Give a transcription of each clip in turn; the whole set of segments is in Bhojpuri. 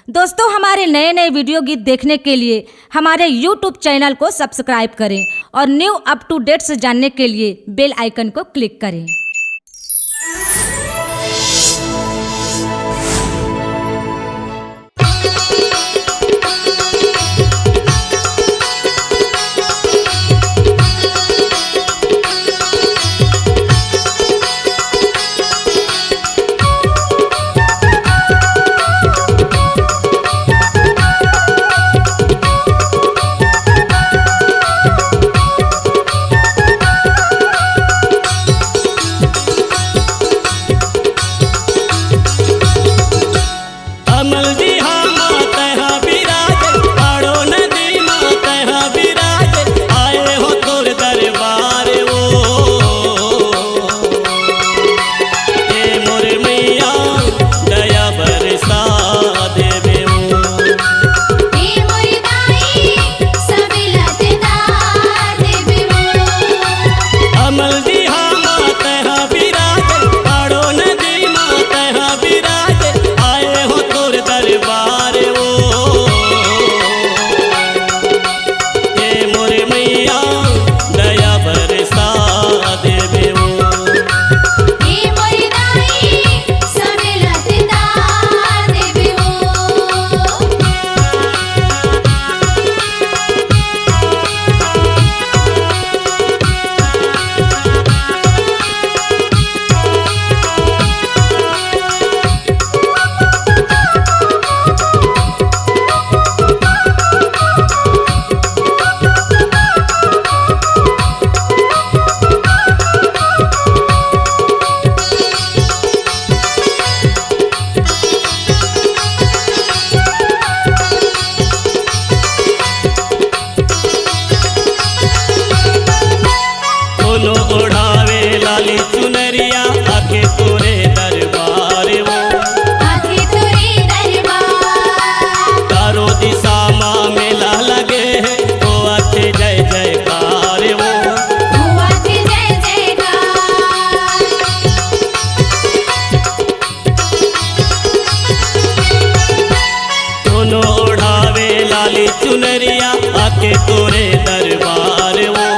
दोस्तों, हमारे नए नए वीडियो गीत देखने के लिए हमारे YouTube चैनल को सब्सक्राइब करें और न्यू अप टू डेट्स जानने के लिए बेल आइकन को क्लिक करें। ओढ़ावे लाली चुनरिया आके तोरे दरबार वो आके तोरे दरबार तारो दिशा माँ मेला लगे तो आके जय जयकार वो आके जय जयकार दोनों ओढ़ावे लाली चुनरिया आके तोरे दरबार वो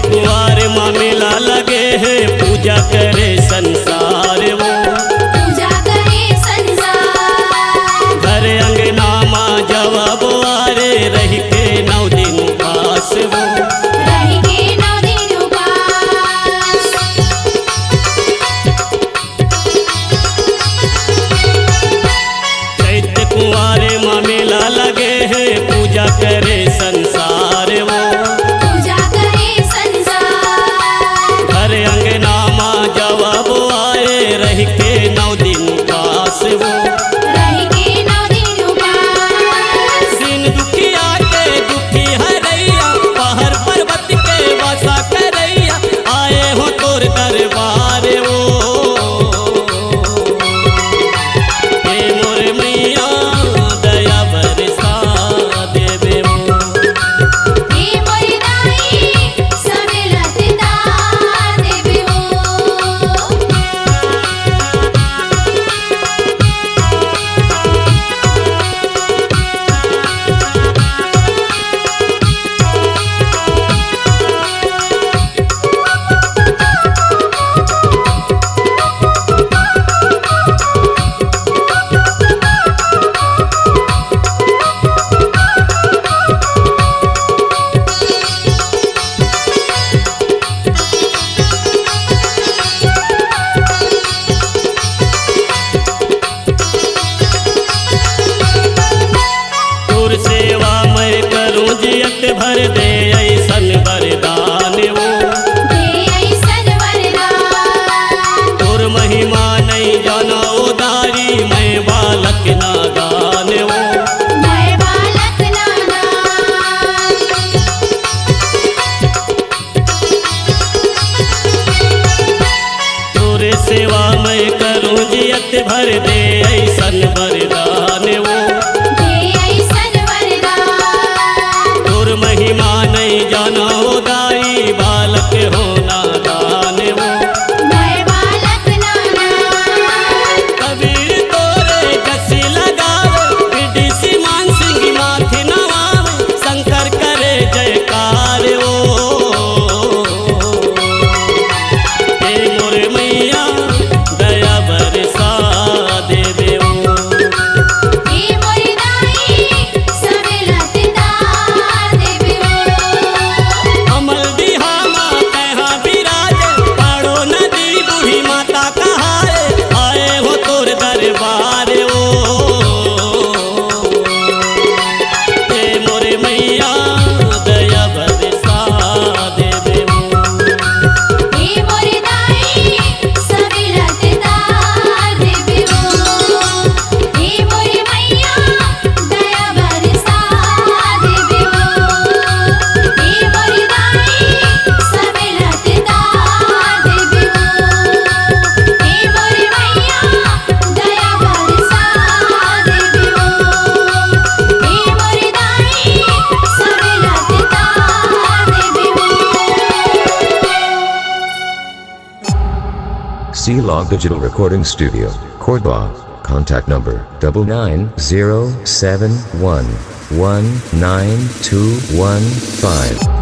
मेला लगे है पूजा करे संसार वो पूजा करे संसार घर अंगना माँ जवाब आरे रह के 9 दिन उपास वो रह के 9 दिन उपास चैत कुंवारे माँ मेला लगे है पूजा करे संसार वो जवाब आए रह के 9 दिन उपास वो रह के 9 दिन उपास दिन दुखिया के दुखी हरैया पहाड़ पर्वत के वासा करैया आए हो तोर दरबार वो हे मोर मैया दया बरसा देवे वो हे मोर दाई सब लतदार देवे वो दे ऐसन वरदान वो दे ऐसन वरदान तोर महिमा नहीं जाना उदारी मैं बालक नादान वो मैं बालक नादान तोरे सेवा मैं करूं जियत भर दे ऐसन वरदान वो दे ऐसन वरदान तोर महिमा नहीं जाना उदारी बालक हो नादान वो मैं बालक नादान कबीर तोरे जसी लगावे विदेशी मान सिंह माथे नवावे शंकर करे जयकार ओ हे मोरे मैया दया बरसा देवे ओ हे मोरी दाई सबे लतदार देबो अमल दिहामा तहा विराज पाड़ो नदी बूढ़ी माता कहाए आए हो तोर दरबार ओ हे मोरे मैया दया बरसा देवे ओ हे मोरी दाई सबे लतदार देबो हे मोरी मैया दया बरसा देबो हे मोरी दाई सबे लतदार देबो हे मोरी मैया दया बरसा देबो हे मोरी दाई सबे लतदार देबो C-Log Digital Recording Studio, Cordoba. Contact number 99071192115.